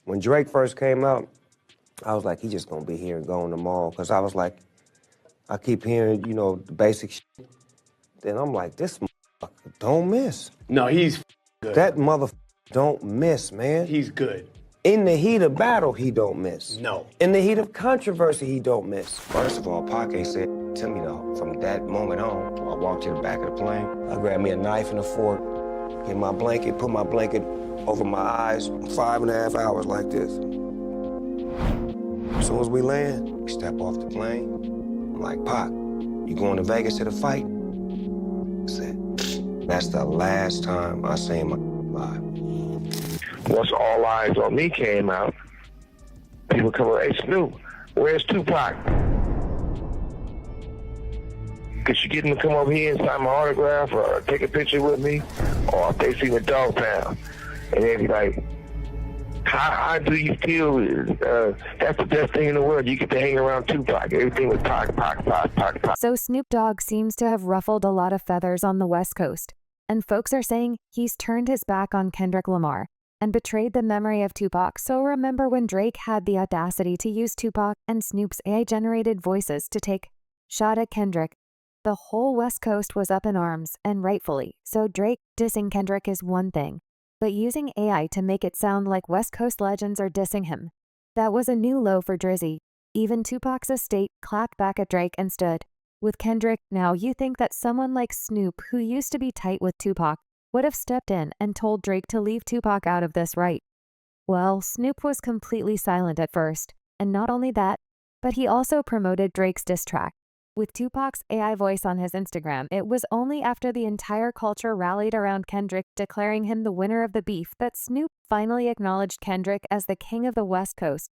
When Drake first came out, I was like, he just gonna be here and go in the mall. Cause I was like, I keep hearing, you know, the basic shit. Then I'm like, this motherfucker don't miss. No, he's good. That motherfucker don't miss, man. He's good. In the heat of battle, he don't miss. No. In the heat of controversy, he don't miss. First of all, Pac ain't said to me though, from that moment on, I walked to the back of the plane, I grabbed me a knife and a fork, get my blanket, put my blanket over my eyes, 5.5 hours like this. As soon as we land, we step off the plane. I'm like, Pac, you going to Vegas to the fight? I said, that's the last time I seen my live. Once All Eyes on Me came out, people come up, hey Snoop, where's Tupac? Could you get him to come over here and sign my autograph or take a picture with me? Or if they see the Dog Pound, and they'd be like, how do you feel? That's the best thing in the world. You get to hang around Tupac. Everything was Pac, Pac, Pac, Pac, Pac. So Snoop Dogg seems to have ruffled a lot of feathers on the West Coast, and folks are saying he's turned his back on Kendrick Lamar and betrayed the memory of Tupac. So remember when Drake had the audacity to use Tupac and Snoop's AI-generated voices to take shot at Kendrick? The whole West Coast was up in arms, and rightfully. So Drake dissing Kendrick is one thing, but using AI to make it sound like West Coast legends are dissing him, that was a new low for Drizzy. Even Tupac's estate clapped back at Drake and stood with Kendrick. Now you think that someone like Snoop, who used to be tight with Tupac, would have stepped in and told Drake to leave Tupac out of this, right? Well, Snoop was completely silent at first, and not only that, but he also promoted Drake's diss track. With Tupac's AI voice on his Instagram, it was only after the entire culture rallied around Kendrick declaring him the winner of the beef that Snoop finally acknowledged Kendrick as the king of the West Coast.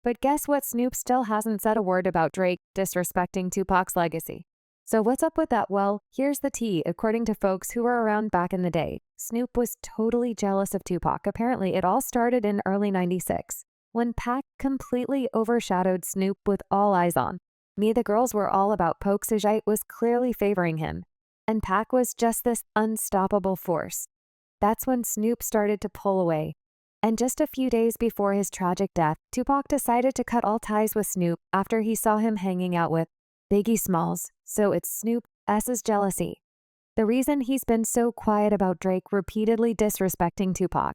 But guess what? Snoop still hasn't said a word about Drake disrespecting Tupac's legacy. So what's up with that? Well, here's the tea. According to folks who were around back in the day, Snoop was totally jealous of Tupac. Apparently, it all started in early '96, when Pac completely overshadowed Snoop with All Eyes On Me. The girls were all about Pokesajite was clearly favoring him, and Pac was just this unstoppable force. That's when Snoop started to pull away. And just a few days before his tragic death, Tupac decided to cut all ties with Snoop after he saw him hanging out with Biggie Smalls. So it's Snoop's jealousy. The reason he's been so quiet about Drake repeatedly disrespecting Tupac.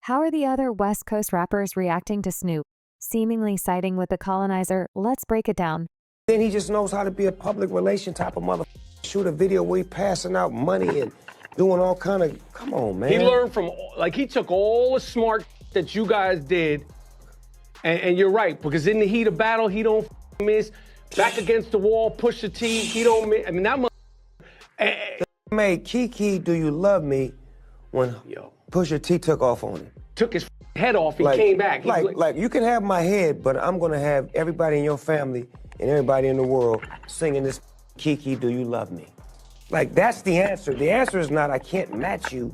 How are the other West Coast rappers reacting to Snoop, seemingly siding with the colonizer? Let's break it down. Then he just knows how to be a public relation type of mother. Shoot a video where he passing out money and doing all kind of, come on, man. He learned from, like, he took all the smart that you guys did, and you're right, because in the heat of battle, he don't miss. Back against the wall, push the T, he don't miss. I mean, that made Kiki, Do You Love Me, when Pusha T took off on him. Took his head off, he came back. Like, you can have my head, but I'm gonna have everybody in your family and everybody in the world singing this Kiki, Do You Love Me? Like, that's the answer. The answer is not, I can't match you,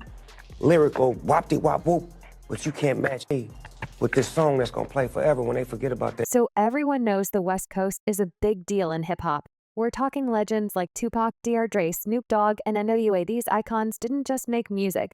lyrical, wop-de-wop-whoop, but you can't match me with this song that's gonna play forever when they forget about that. So everyone knows the West Coast is a big deal in hip-hop. We're talking legends like Tupac, Dr. Dre, Snoop Dogg, and NWA. These icons didn't just make music.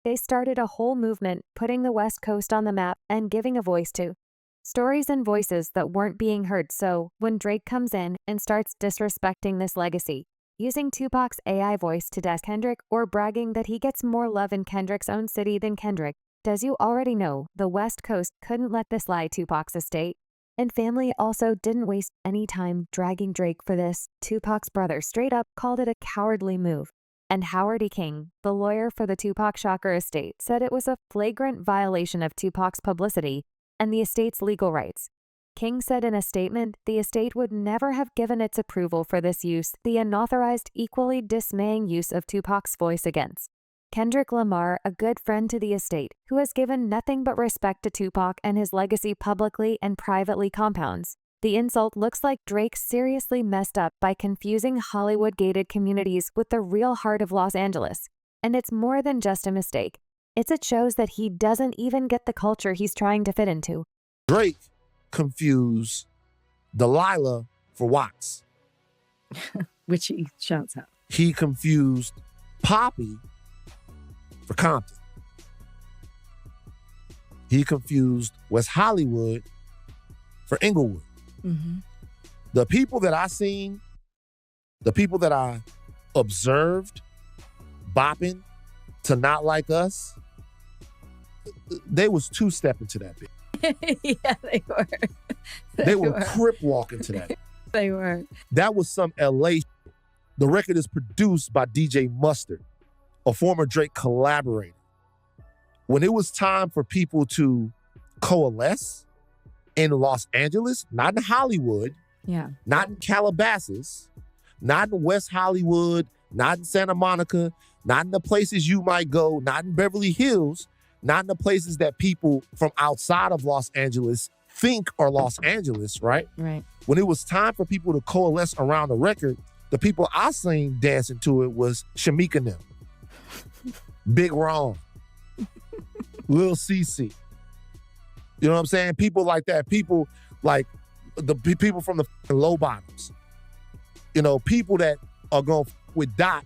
They started a whole movement, putting the West Coast on the map and giving a voice to stories and voices that weren't being heard. So when Drake comes in and starts disrespecting this legacy, using Tupac's AI voice to diss Kendrick or bragging that he gets more love in Kendrick's own city than Kendrick, does you already know the West Coast couldn't let this lie Tupac's estate. And family also didn't waste any time dragging Drake for this. Tupac's brother straight up called it a cowardly move. And Howard E. King, the lawyer for the Tupac Shakur estate, said it was a flagrant violation of Tupac's publicity and the estate's legal rights. King said in a statement, the estate would never have given its approval for this use, the unauthorized, equally dismaying use of Tupac's voice against Kendrick Lamar, a good friend to the estate, who has given nothing but respect to Tupac and his legacy publicly and privately, compounds. The insult looks like Drake seriously messed up by confusing Hollywood-gated communities with the real heart of Los Angeles. And it's more than just a mistake. It shows that he doesn't even get the culture he's trying to fit into. Drake confused Delilah for Watts. Which he shouts out. He confused Poppy for Compton. He confused West Hollywood for Inglewood. Mm-hmm. The people that I seen, the people that I observed bopping to Not Like Us, they was two-stepping to that bitch. Yeah, they were. They were crip walking to that. They were. That was some LA shit. The record is produced by DJ Mustard, a former Drake collaborator. When it was time for people to coalesce in Los Angeles, not in Hollywood, Yeah. not in Calabasas, not in West Hollywood, not in Santa Monica, not in the places you might go, not in Beverly Hills, not in the places that people from outside of Los Angeles think are Los Angeles, right? Right. When it was time for people to coalesce around the record, the people I seen dancing to it was Shamika and them, Big Ron, Lil CC. You know what I'm saying? People like that. People like the people from the low bottoms. You know, people that are going with Dot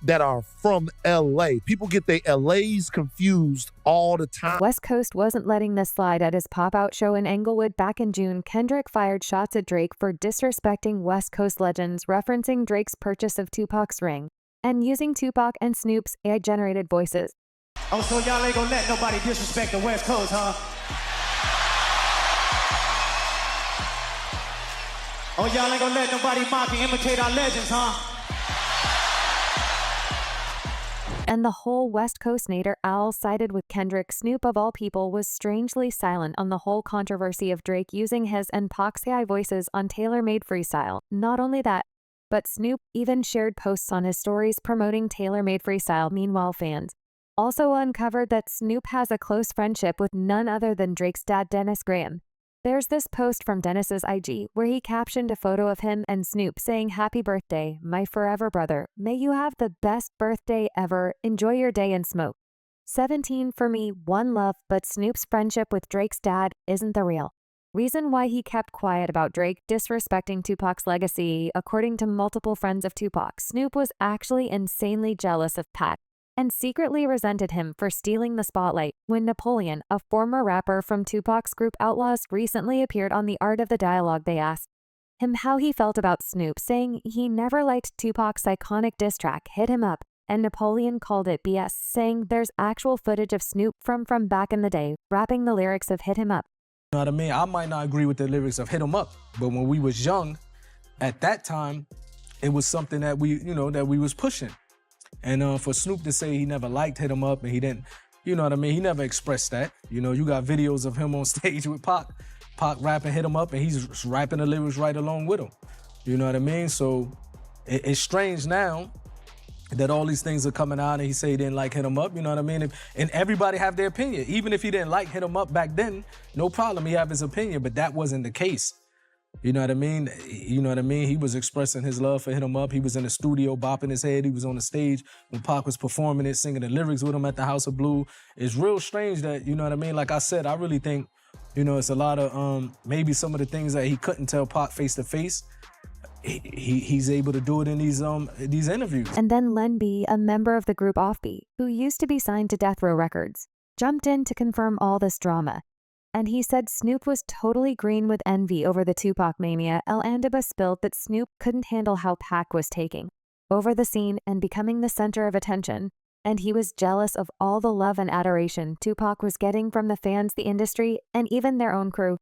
that are from LA. People get their LAs confused all the time. West Coast wasn't letting this slide. At his pop-out show in Englewood back in June, Kendrick fired shots at Drake for disrespecting West Coast legends, referencing Drake's purchase of Tupac's ring, and using Tupac and Snoop's AI-generated voices. Oh, so y'all ain't gonna let nobody disrespect the West Coast, huh? Oh, y'all ain't gonna let nobody mock and imitate our legends, huh? And the whole West Coast nader owl sided with Kendrick. Snoop, of all people, was strangely silent on the whole controversy of Drake using his and Pac's AI voices on tailor-made freestyle. Not only that, but Snoop even shared posts on his stories promoting tailor-made freestyle. Meanwhile, fans also uncovered that Snoop has a close friendship with none other than Drake's dad, Dennis Graham. There's this post from Dennis's IG where he captioned a photo of him and Snoop saying, "Happy birthday, my forever brother. May you have the best birthday ever. Enjoy your day and smoke. 17 for me, one love." But Snoop's friendship with Drake's dad isn't the real reason why he kept quiet about Drake disrespecting Tupac's legacy. According to multiple friends of Tupac, Snoop was actually insanely jealous of Pac and secretly resented him for stealing the spotlight. When Napoleon, a former rapper from Tupac's group Outlawz, recently appeared on The Art of the Dialogue, they asked him how he felt about Snoop, saying he never liked Tupac's iconic diss track, Hit Him Up, and Napoleon called it BS, saying there's actual footage of Snoop from back in the day, rapping the lyrics of Hit Him Up. You know what I mean? I might not agree with the lyrics of Hit 'Em Up, but when we was young, at that time, it was something that we was pushing. And for Snoop to say he never liked Hit 'Em Up and he didn't, you know what I mean? He never expressed that. You know, you got videos of him on stage with Pac rapping Hit 'Em Up, and he's rapping the lyrics right along with him. You know what I mean? So it's strange now that all these things are coming out and he say he didn't like Hit 'Em Up, you know what I mean? And everybody have their opinion. Even if he didn't like Hit 'Em Up back then, no problem, he have his opinion, but that wasn't the case. You know what I mean? You know what I mean? He was expressing his love for Hit 'Em Up. He was in the studio bopping his head. He was on the stage when Pac was performing it, singing the lyrics with him at the House of Blue. It's real strange that, you know what I mean? Like I said, I really think, you know, it's a lot of maybe some of the things that he couldn't tell Pac face to face. He's able to do it in these interviews. And then Len B, a member of the group Offbeat, who used to be signed to Death Row Records, jumped in to confirm all this drama. And he said Snoop was totally green with envy over the Tupac mania. El Andiba spilled that Snoop couldn't handle how Pac was taking over the scene and becoming the center of attention, and he was jealous of all the love and adoration Tupac was getting from the fans, the industry, and even their own crew.